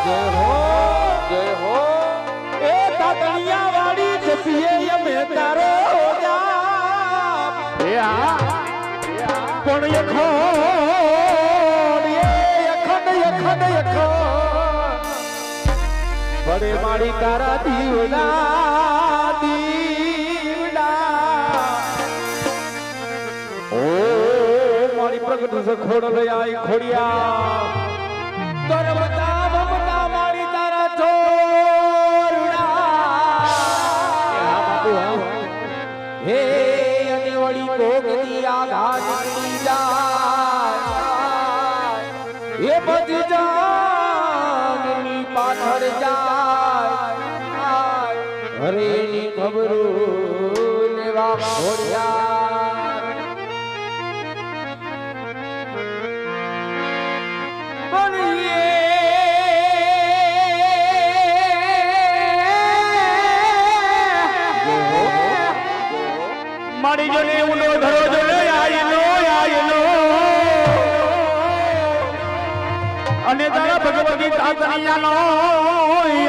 જય હો જય હો એ તાતણિયા વાળી જપીએ અમે તારો જાપ એ હા પણ યખંડ બડે મારી તારા દીવડા ઓ મારી પ્રગટ છે ખોડલ આઈ ખોડિયા તર બતા મારી તારા ચોરડા હે અને વળી ભોગતી આઘાત કરી જાય એ બધી જાનની પાછળ જાય હરે ની ખબરો લેવા ઘોડિયા બનીએ મારી જોને ઉનો ધરો જોને આયનો અને તારા ભગવતી તાતણિયાનો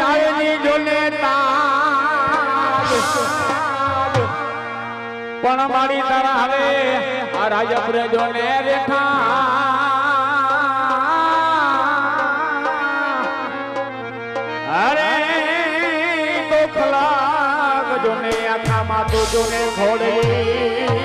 આયની જોને તાજ પણ મારી તારા હવે આ રાજપુર જોને રેઠા અરે તો ખલાક જોને આખામાં તો જોને ખોડલી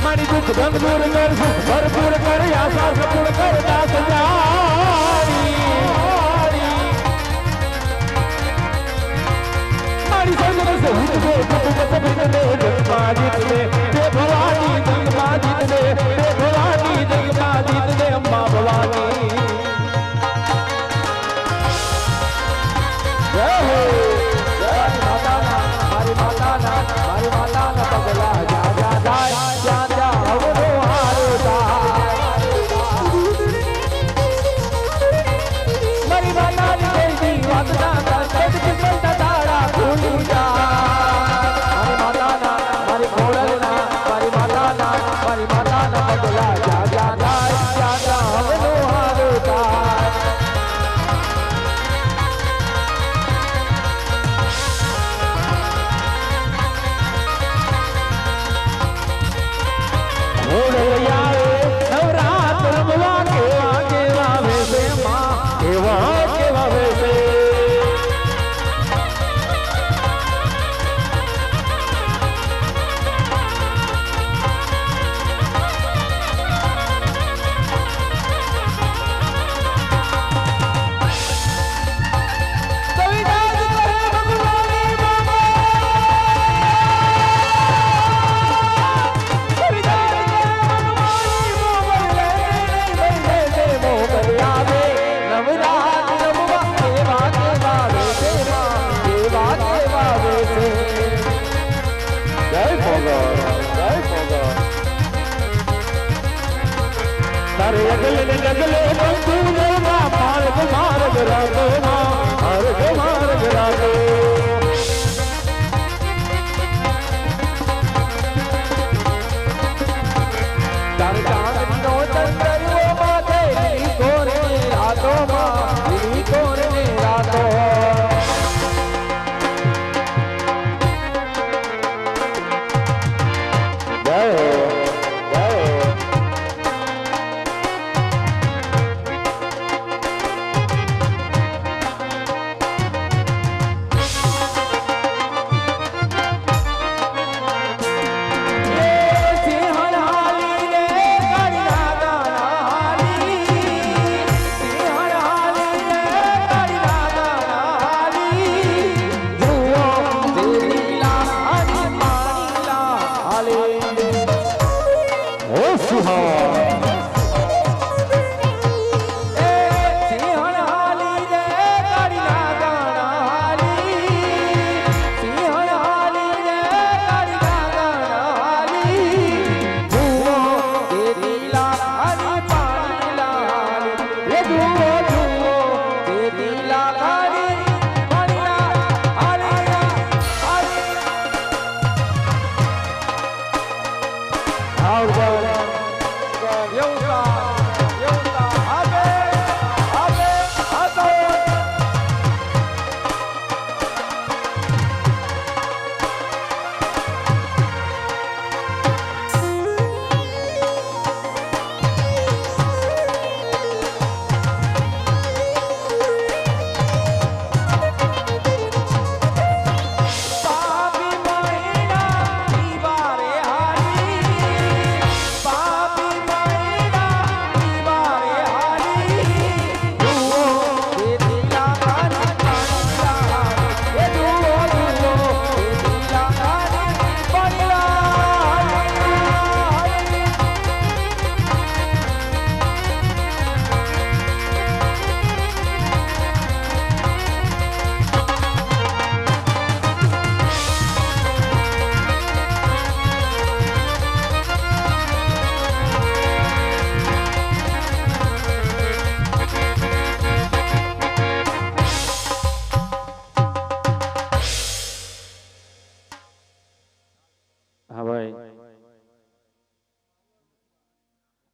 મારી દુઃખ દંગ દૂર કર ભરપૂર કર આશા સપૂર કર દાસ મારી સંગ સે ઉઠ દે જગમાં જીત દે તે ભવાની જગમાં જીત દે તે ભવાની જગમાં જીત દે અમ્મા ભવાની જય હો મારી માતાના પગલા જા જા હવનો હારો મારી માતાની દેવી વાદના સદકી સંતા તારા ભૂલી જા મારી માતાના મારી ખોડલના મારી માતાના પગલા તારે અગલે ને ડગલે બંધુ દેવા માર્ગ માર્ગ રાતો માર્ગ માર્ગ રાતો તારે ચાંદનો ચંદરિયો માથે લીલી કોરની રાતો લીલી કોરની રાતો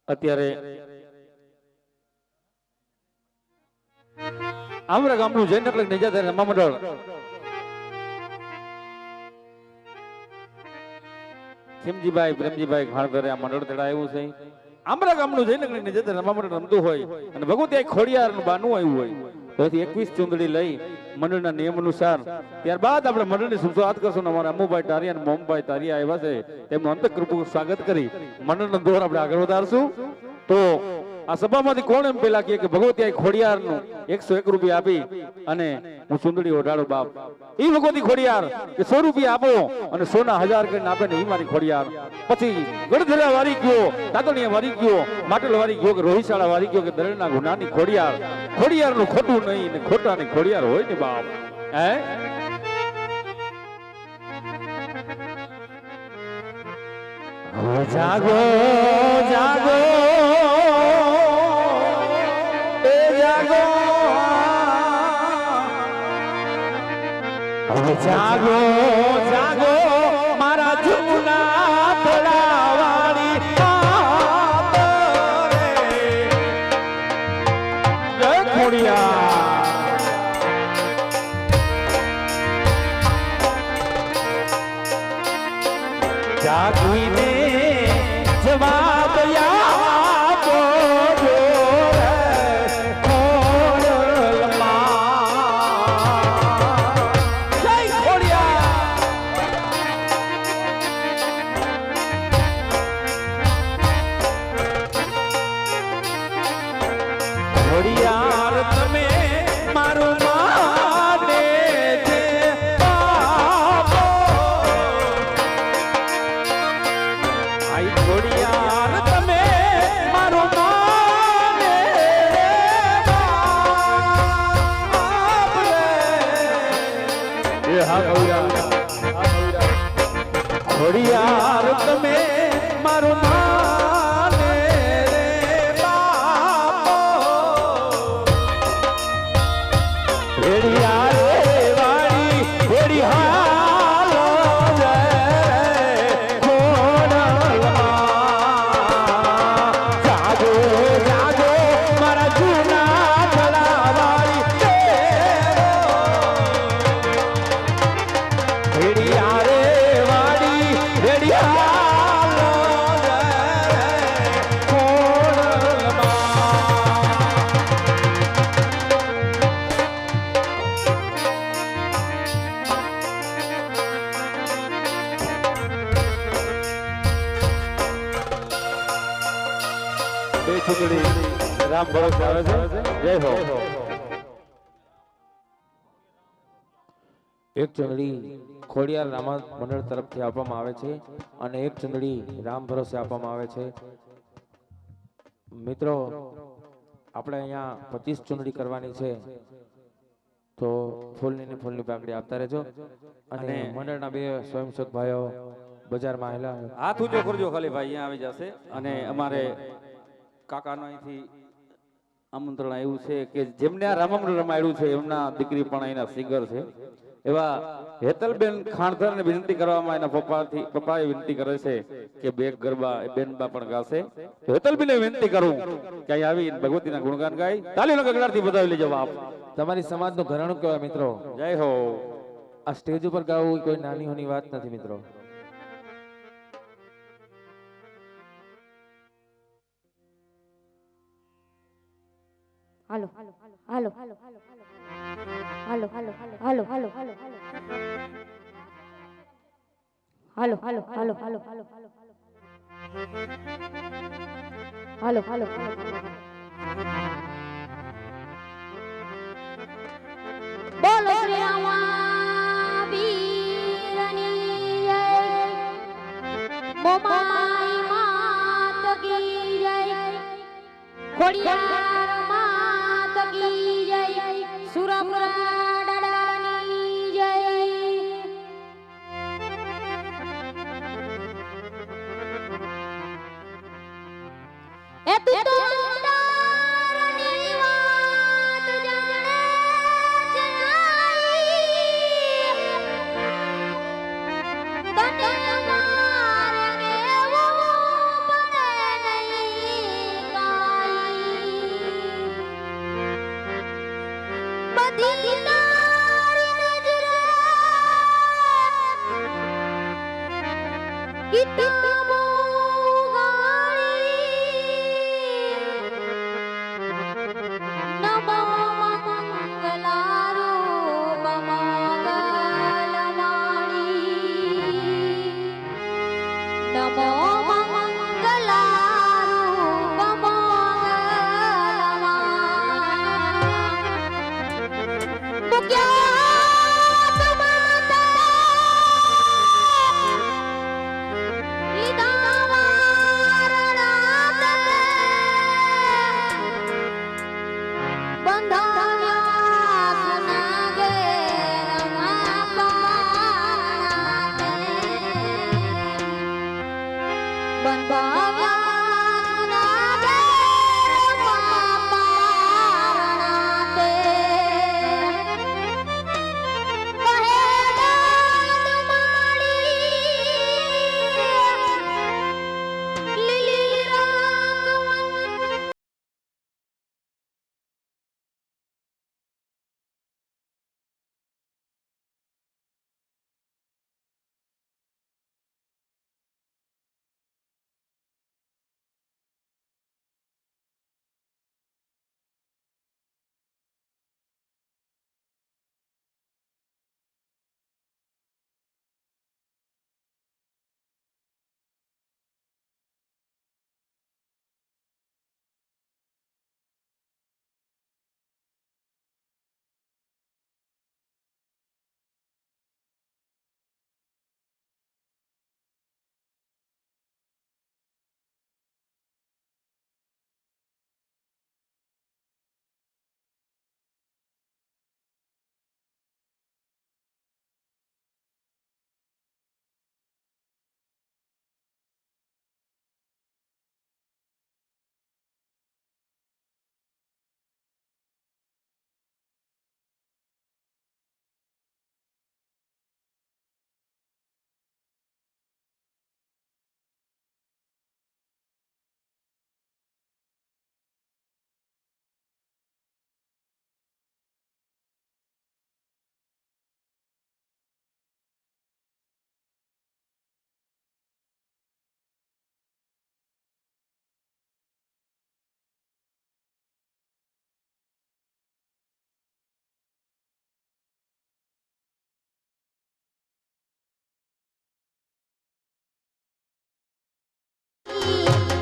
અત્યારે આમરા ગામનું જૈનકલ નિજાત રમા મંડળ ખીમજીભાઈ પ્રેમજીભાઈ ખાણભરે આ મંડળ તેડાયું છે. આમરા ગામનું જૈનકલ નિજાત રમા મંડળ રમતું હોય અને ભગવતી ખોડિયાર નું બાનું આવ્યું હોય તો 21 ચુંદડી લઈ મંડળના નિયમ અનુસાર ત્યારબાદ આપણે મંડળની શરૂઆત કરશું. અમારા અમુભાઈ ટારિયા અને મોમભાઈ ટારિયા આવ્યા છે તેમનું અંતઃકૃપનું સ્વાગત કરી મંડળનો દોર આપણે આગળ વધારશું. તો આ સભામાંથી કોણ એમ પેલા કે ભગવતી ખોડિયાર નું 101 રૂપિયા આપી અને હું ચુંદડી ઓઢાડું બાપ એ ભગવતી ખોડિયાર કે 100 રૂપિયા આપો અને સોના 1000 કરીને આપે ને એ મારી ખોડિયાર. પછી ગઢધરા વારી ગયો, તાતણીયા વારી ગયો, માટલ વારી ગયો કે રોહિશાળા વારી ગયો કે દરેના ગુનાની ખોડિયાર. ખોડિયાર નું ખોટું નહીં ને ખોટા ની ખોડિયાર હોય ને બાપ. હે જાગો જાગો જાગો જાગો જાગો મારા જૂના તળાવાળી ખોડિયા જાગવીને જવાબ આપો જો ખોડિયાર તમે મારું માને છે બાપો. આઈ ખોડિયાર તમે મારું માને બાપ રે. હા ખોડિયાર તમે મારું માને રે બાપ. બે ચૂંટણી રામ ભરોસે આવે છે જય હો એક ચૂંટણી ખોડિયાર રામા મંડળ તરફથી આપવામાં આવે છે અને એક ચૂંટણી રામ ભરોસે આપવામાં આવે છે મિત્રો આપણે અહીંયા 25 ચૂંટણી કરવાની છે તો ફૂલની પાકડી આપતા રહેજો અને મંડળના બે સ્વયંસેવક ભાઈઓ બજારમાં આવેલા હાથ ઊંચો કરજો ખાલી ભાઈ અહીંયા આવી જશે અને અમારે કાકાનો અહીંથી આમંત્રણ આવ્યું છે કે જેમને આ રામમંડળ રમાડ્યું છે એમના દીકરી પણ અહીંના સિંગર છે એવા હેતલબેન ખાણધરને વિનંતી કરવામાં એના પપ્પાએ વિનંતી કરે છે કે બે ગરબા બેનબા પણ ગાશે તો હેતલબેનને વિનંતી કરું કે અહીં આવી ભગવતીના ગુણગાન ગાય તાલીનો ગગડાથી બધાવી લઈ જવા આપ તમારી સમાજનું ઘરાણું કહેવાય મિત્રો જય હો આ સ્ટેજ ઉપર ગાવું કોઈ નાની હોની વાત નથી મિત્રો હાલો હાલો હાલો હાલો હાલો હાલો હાલો હાલો હાલો હાલો હાલો હાલો હાલો હાલો હાલો હાલો બોલો શ્રી રામાવીરની જય મોમાઈ માત કી જય ખોડિયાર માત કી જય સુરપુરા દાદાની જય એ તું તો અંધારની વાત જાણે તને મારે કેવું પડે નહીં કાઈ બધી તારી નજરે કિતાબો નમો મંગલારૂપ મંગલવાણી નમો મંગલારૂપ મંગલવાણી મુક્યા લીધા વારણા બંધાવ્યા સુના ઘેરમાં પાણાને બંધાવ્યા સુના ઘેરમાં પાણાને કહે દાદ માડી લીલી રાગવન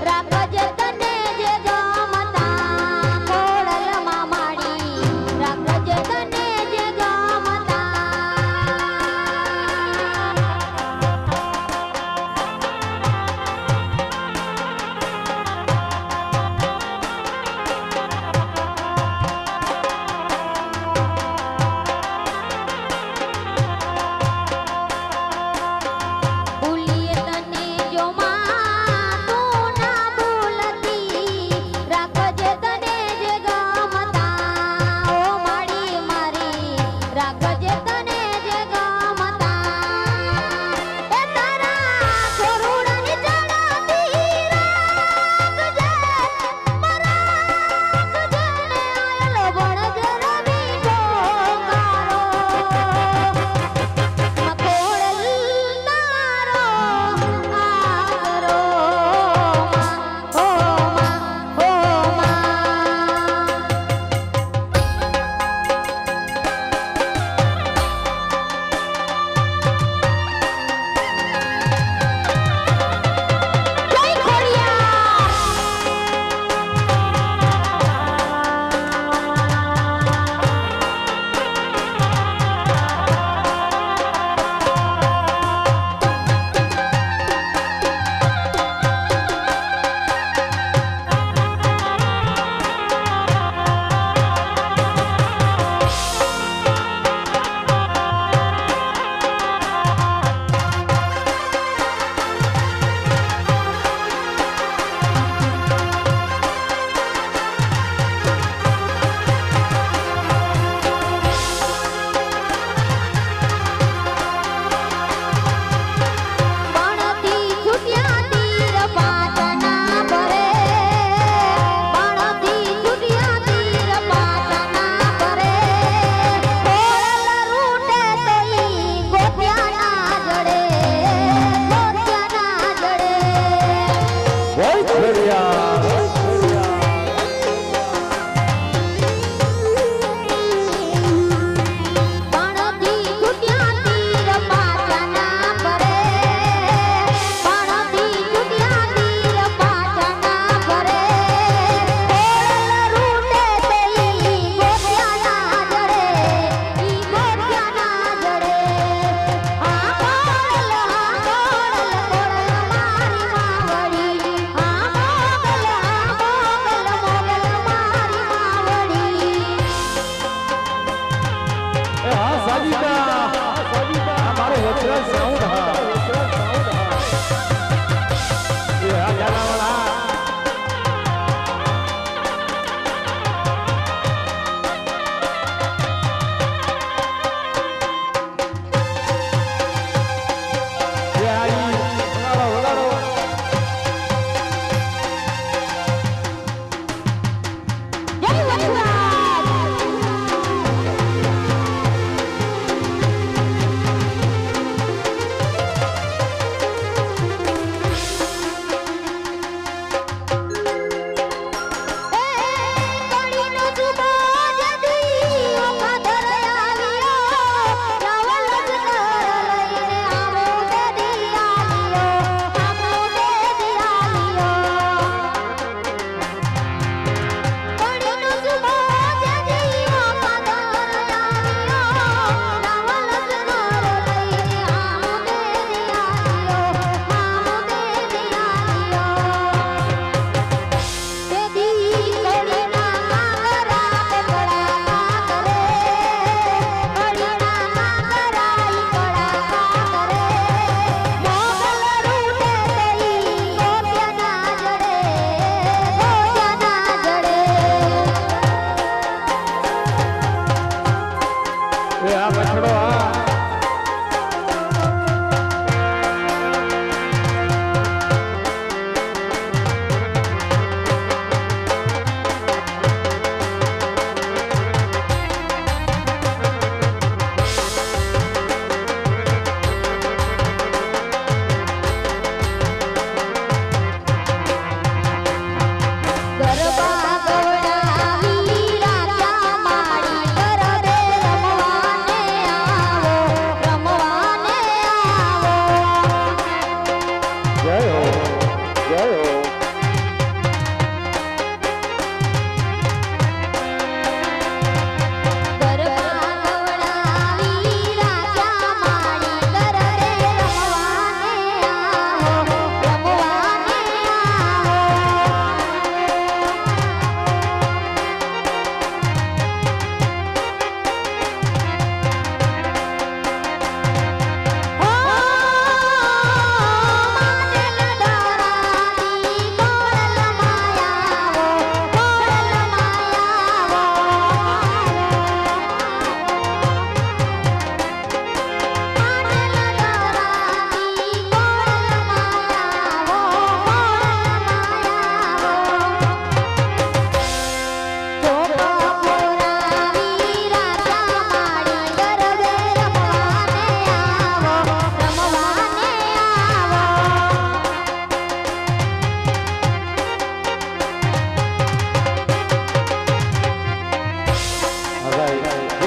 રાખજે તને જે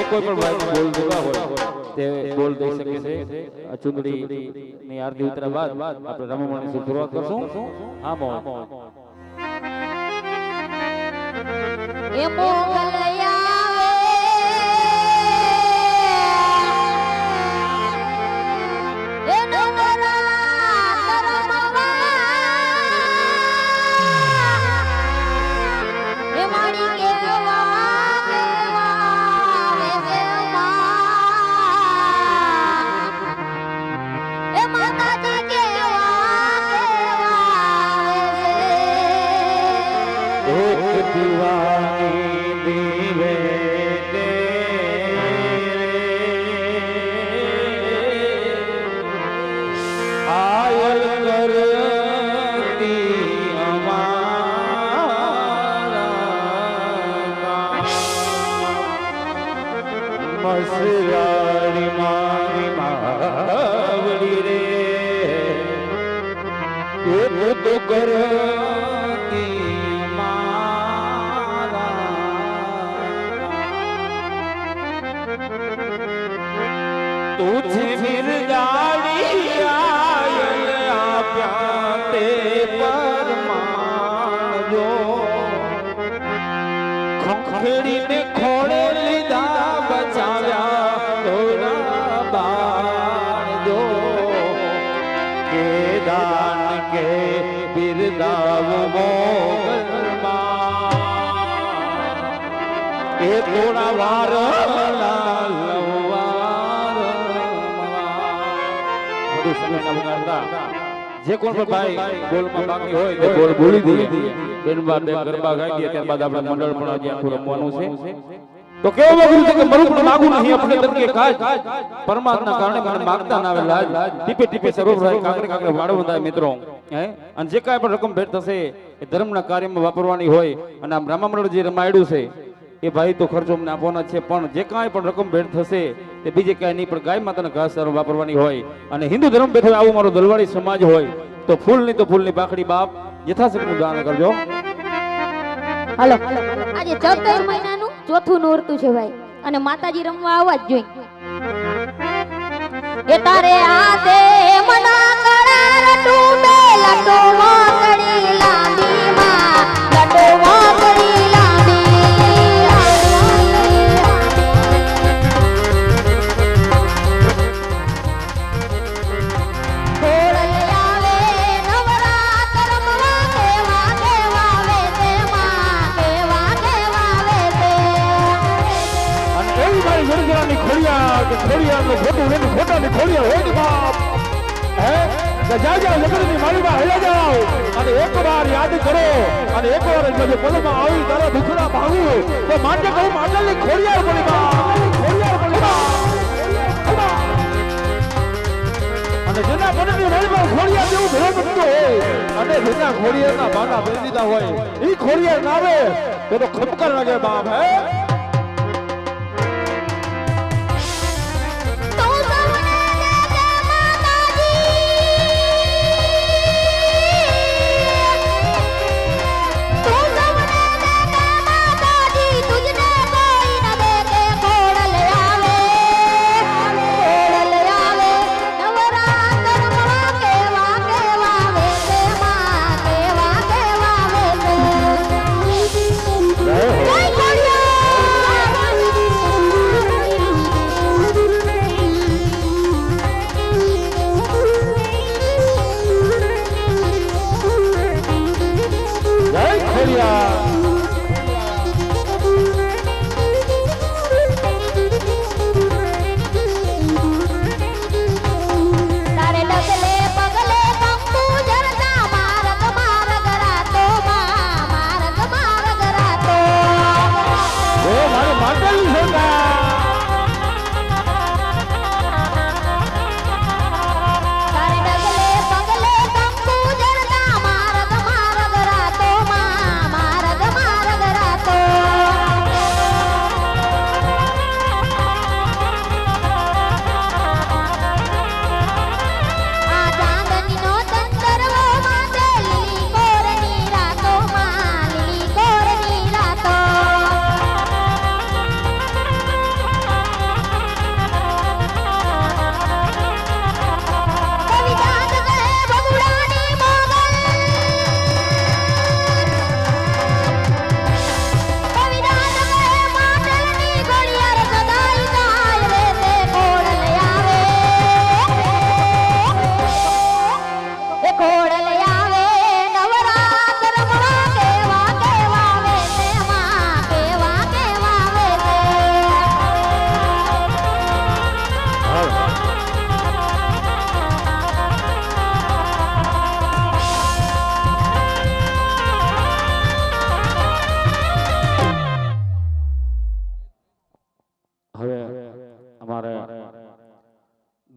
કોઈ પણ ભાઈ બોલ દેવા હોય તે બોલ દઈ શકે છે આ ચુંદડી ની આરતી ઉતર્યા બાદ આપણે રમવાની શરૂઆત કરશું હા મોહ એ મોગલ આવે એ નવરાત્ર રમવા એ મારી કેવા એ માતાજી એક દીવાની દીવે તે આયલ કરતી અમારા મસલાડી મારી માવડી રે એ તો કરતી तुझे फिर जाड़ी आयल आप्या ते परमारो खंखड़ी ने खोड़े लीधा बचाव्या तोरा बाण जो के दान के बिरदाव मोगल એ થોડા વાર જે કોણ પણ ભાઈ બોલમાં બાકી હોય તે બોલ બોલી દઈએ એના બાદ બે ગરબા ગાઈ દઈએ ત્યારબાદ આપણે મંડળ પણ આજે આખું રમવાનું છે તો કેવું વાગ્યું છે કે મારું પણ માગું નહીં આપણે તરીકે કાજ પરમાત્મા કારણે મને માગતા ના આવે લાજ ટીપે ટીપે સરોવર રહે કાકડે કાકડે વાળો બંધાય મિત્રો હે અને જે કાંઈ પણ રકમ ભેટ થશે એ ધર્મના કાર્યમાં વાપરવાની હોય અને આમ રામા મંડળ જે રમાયડું છે એ ભાઈ તો ખર્ચો અમને આપવાનો છે પણ જે કાંઈ પણ રકમ ભેટ થશે તે બીજે કાંઈ નહીં પણ ગાય માતાના ઘાસ સારો વાપરવાની હોય અને હિન્દુ ધર્મ બેઠો આવું મારો દલવાડી સમાજ હોય તો ફૂલની તો ફૂલની પાખડી બાપ યથાશક્તિનું દાન કરજો હાલો આજે ચૌદર મહિનાનું ચોથું નોરતું છે ભાઈ અને માતાજી રમવા આવવા જ જોઈએ એ તારે આદે મના કરાર ટૂબે લટો વાકડી લાંબી માં લટો વાકડી અને એક વાર યાદ કરો અને એક વાર પદમાં આવી તારા દુખડા ભાંગું તો માટે કહું માંડલની ખોડિયાર બોલી અને જેના પદની રેલમાં ખોડિયાર જેવું ભેળ બનતો હોય અને જેના ખોડિયારના બાના ભરી દીધા હોય ઈ ખોડિયાર ના આવે તો ખપકાર લાગે બાપ હે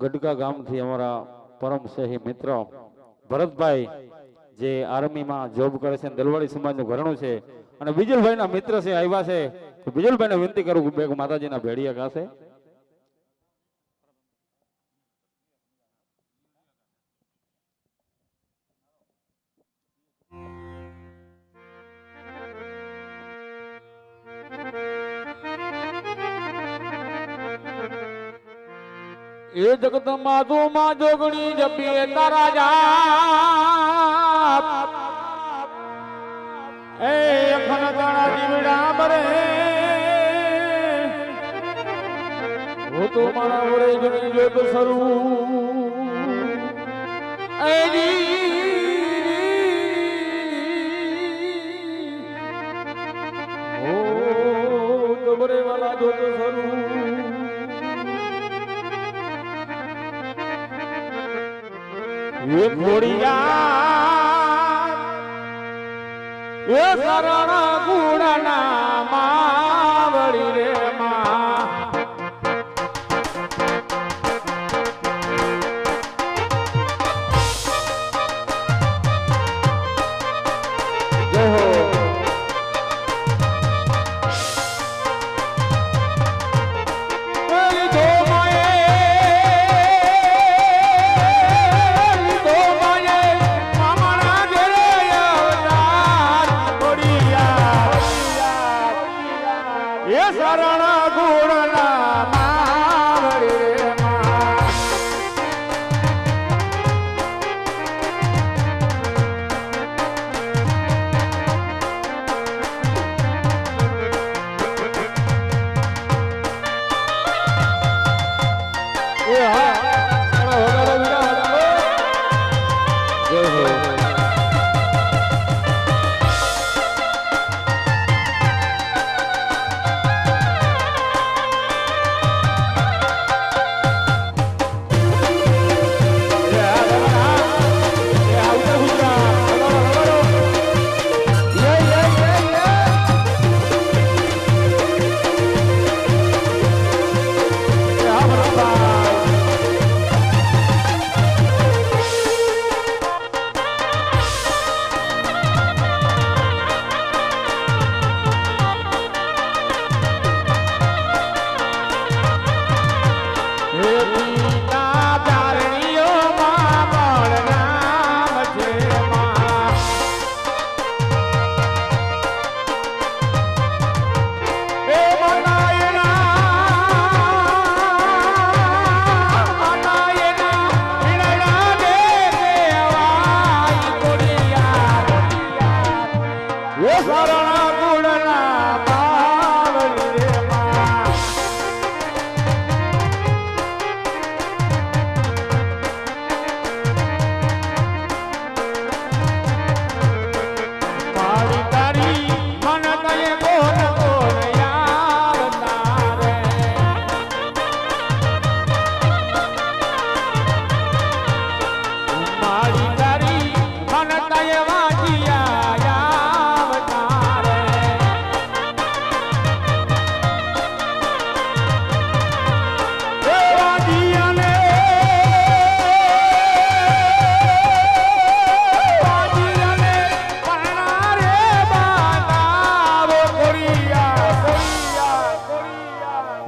ગઢકા ગામથી અમારા પરમ સ્નેહી મિત્ર ભરતભાઈ જે આર્મીમાં જોબ કરે છે, દલવાડી સમાજનું ઘરણું છે, અને બીજલભાઈના મિત્ર છે આવ્યા છે. તો બીજલભાઈને વિનંતી કરું કે બે માતાજીના ભેડિયા ગાશે. એ જગતમાં તું માં જોગણી જપીએ તારા જાપ એ અખન તારા દીવડા બરે હું તો મારા વરે જણી જોત સરું એ ઓ તો બરે વાલા જોત સરું એ ખોડિયા એ શરણ ગુણના માવડી રે માં જય હો શરણ ગુણના માવડી રે માં એ હા વગાડો વિરા જય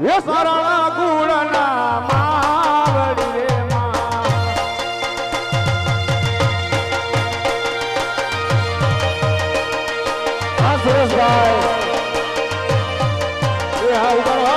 હો શરણ ગુણના માવડી રે માં હા સુરેશભાઈ એ હા ઉભા રહો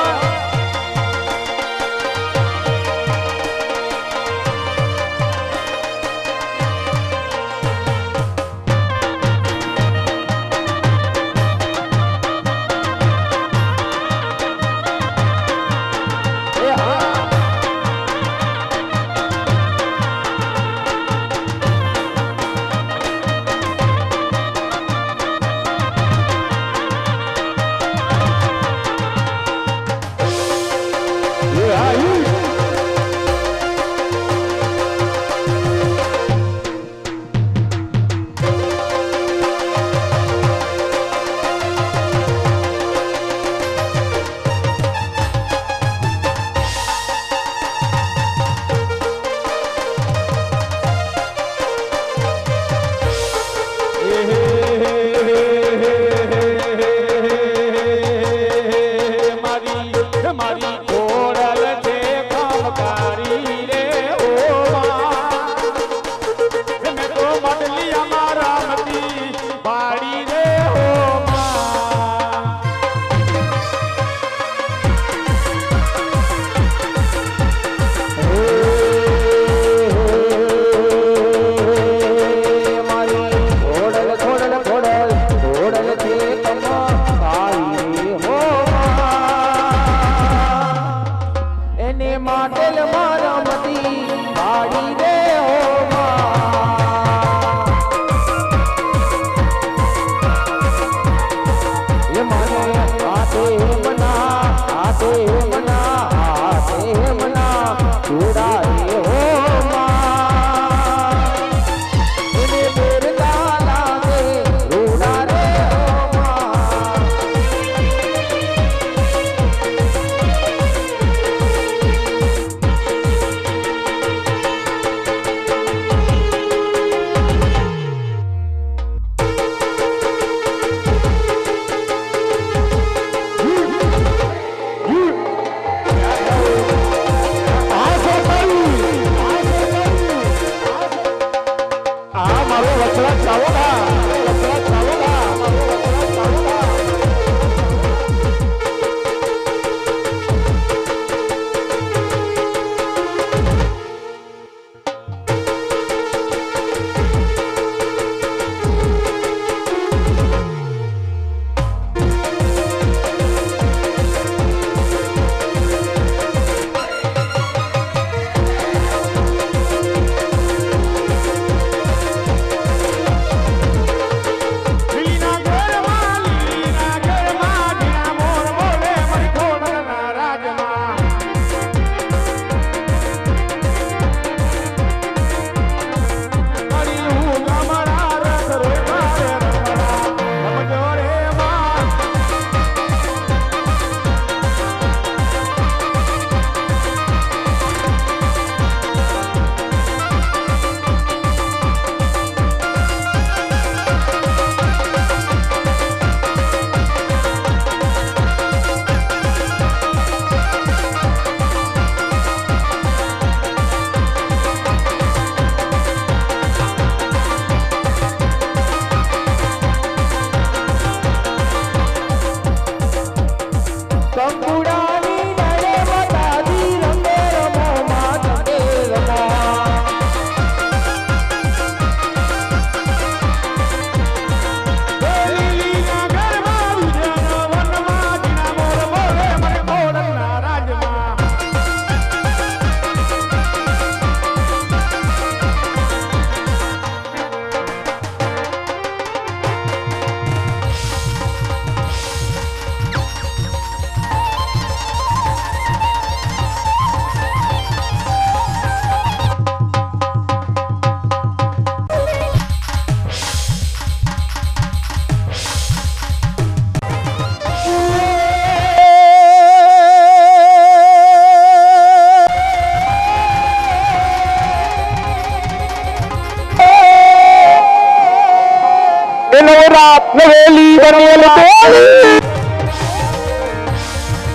નવેલી બનેલ બેલી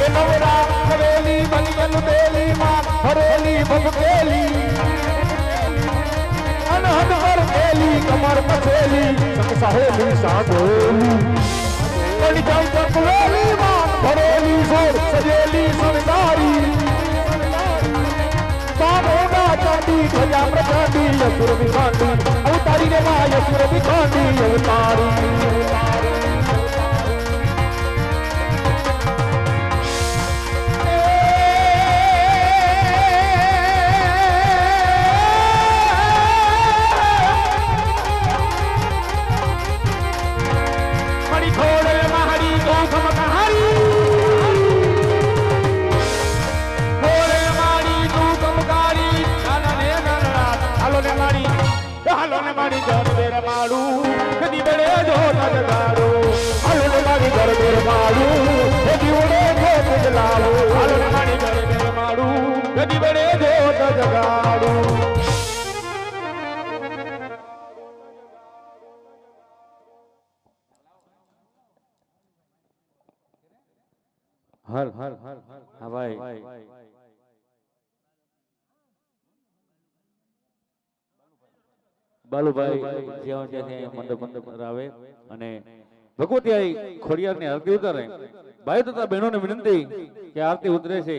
એ નવરા હવેલી બનેલ બેલી માં હરેલી ભગવેલી અનહદ હરવેલી કમર પથેલી સહેલી સાંભળેલી પડી જાય ચકવેલી માં ભરેલી સોર સજેલી સંસારી સામોના ચાંદી ધજા પ્રચાંદી યસુર વિખાંડી અવતારી રે માં યસુર વિખાંડી અવતારી મારી ઘર બેર માડું કદી બળે જો નગાડો હાલો મારી ઘર બેર માડું કદી ઉડે જો જલાવો હાલો મારી ઘર બેર માડું કદી બળે જો નગાડો હલ હલ હા ભાઈ બાલુભાઈ જ્યાં ત્યાંથી મંડપ આવે અને ભગવતી આઈ ખોડિયારની આરતી ઉતારે. ભાઈ તથા બહેનોને વિનંતી કે આરતી ઉતરે છે,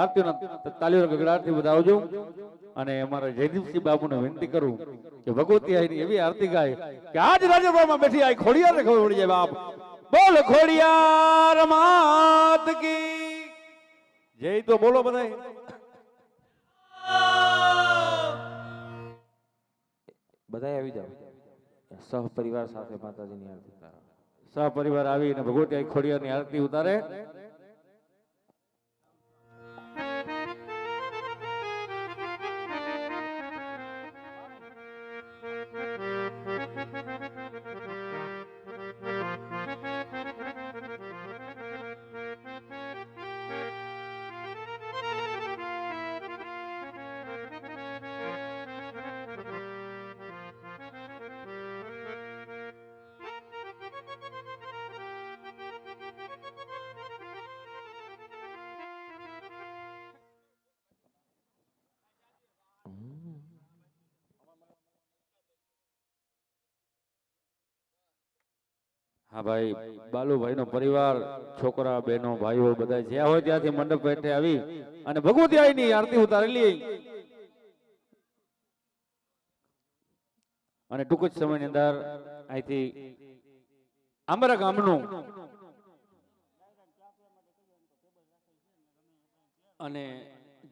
આરતીના તાલીઓના ગગડાટથી વધાવજો. અને અમારા જયદીપસિંહ બાબુને વિનંતી કરું કે ભગવતી આઈની એવી આરતી ગાય કે આજ રાજસભામાં બેઠી આઈ ખોડિયારને ખબર પડી જાય. બાપ બોલ ખોડિયાર માત કી જય. તો બોલો બધાય. બધાય આવી જાવ સહપરિવાર સાથે માતાજીની આરતી ઉતારો. સહપરિવાર આવીને ભગવતી આઈ ખોડિયારની આરતી ઉતારે. હા ભાઈ, બાલુભાઈ નો પરિવાર, છોકરા બહેનો ભાઈઓ બધા જ્યાં હોય ત્યાંથી મંડપ પેઠે આવી અને ભગવતી આઈની આરતી ઉતારેલી અને ટૂંક જ સમયની અંદર અહીંથી આંબરા ગામનું અને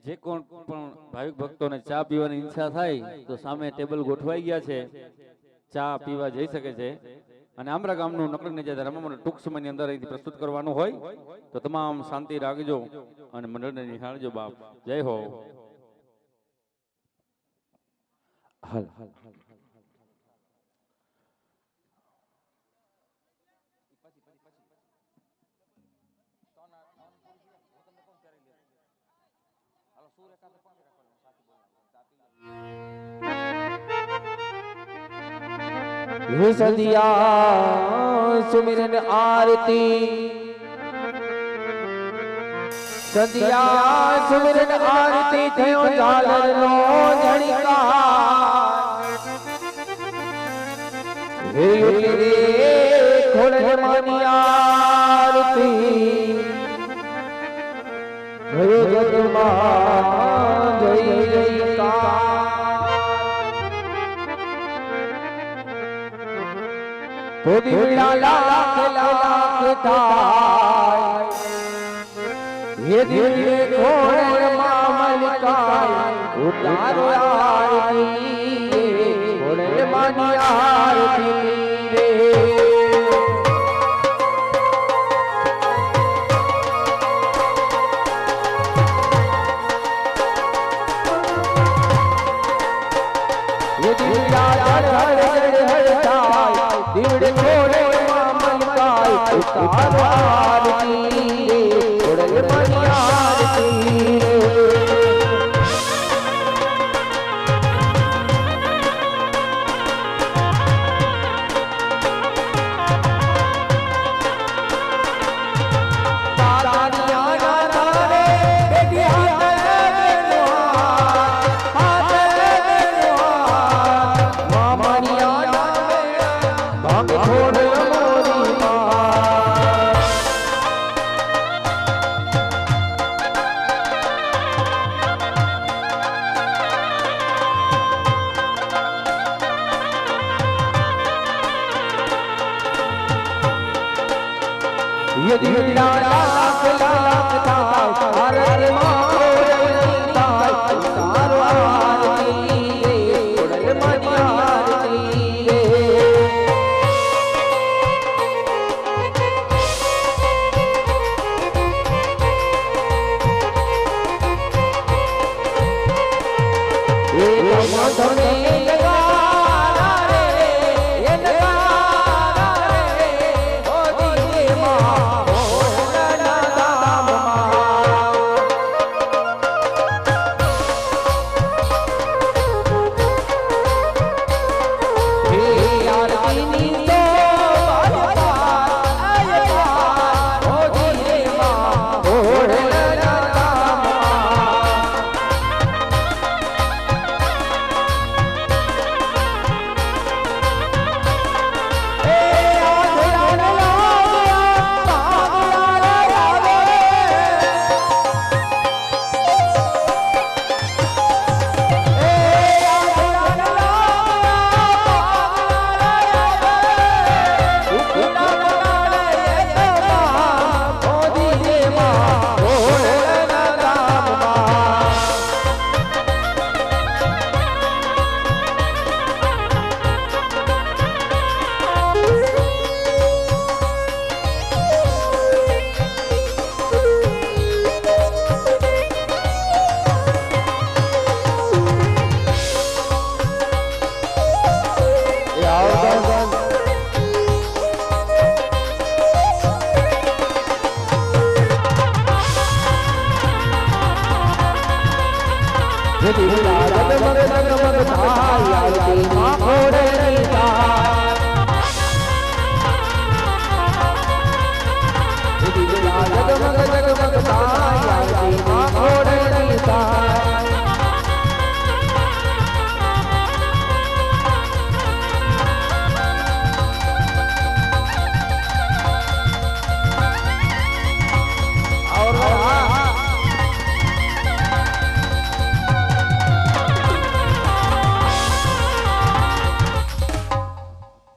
જે કોણ પણ ભાવિક ભક્તોને ચા પીવાની ઈચ્છા થાય તો સામે ટેબલ ગોઠવાઈ ગયા છે, ચા પીવા જઈ શકે છે. અને આંબરા ગામનું નકળને જે રમવાનું ટૂંક સમયની અંદર અહીંથી પ્રસ્તુત કરવાનું હોય તો તમામ શાંતિ રાખજો અને મંડળને નિહાળજો. બાપ જય હો. હાલ સદિયા સુમિરન આરતી, સદિયા સુમિરન આરતી થયો ઝાલરનો ઝણકાર. હે રે ખોડલમાની આરતી થયો જગમાં જય જયકાર. તો દીવડા લાખ લાખ થાય, હે દીવડે ખોડલમાં મલકાય ઉતારો આરતી, ખોડલમાની આરતી રે. દીવડે ખોડલમાં મલકાય ઉતારો આરતી, ખોડલમાની આરતી રે. યદી લાખ લાખ થાય હર મોરલી થાય તારો આરતી રે ઓડલ મારી આરતી રે ધને લગારા રે એ લગારા રે ઓ દીએ માં ઓરણા ધામમાં હે આરતીની તો આયતા ઓ દીએ માં ઓરણા જગમગ થાય આરતી માં ઓરડા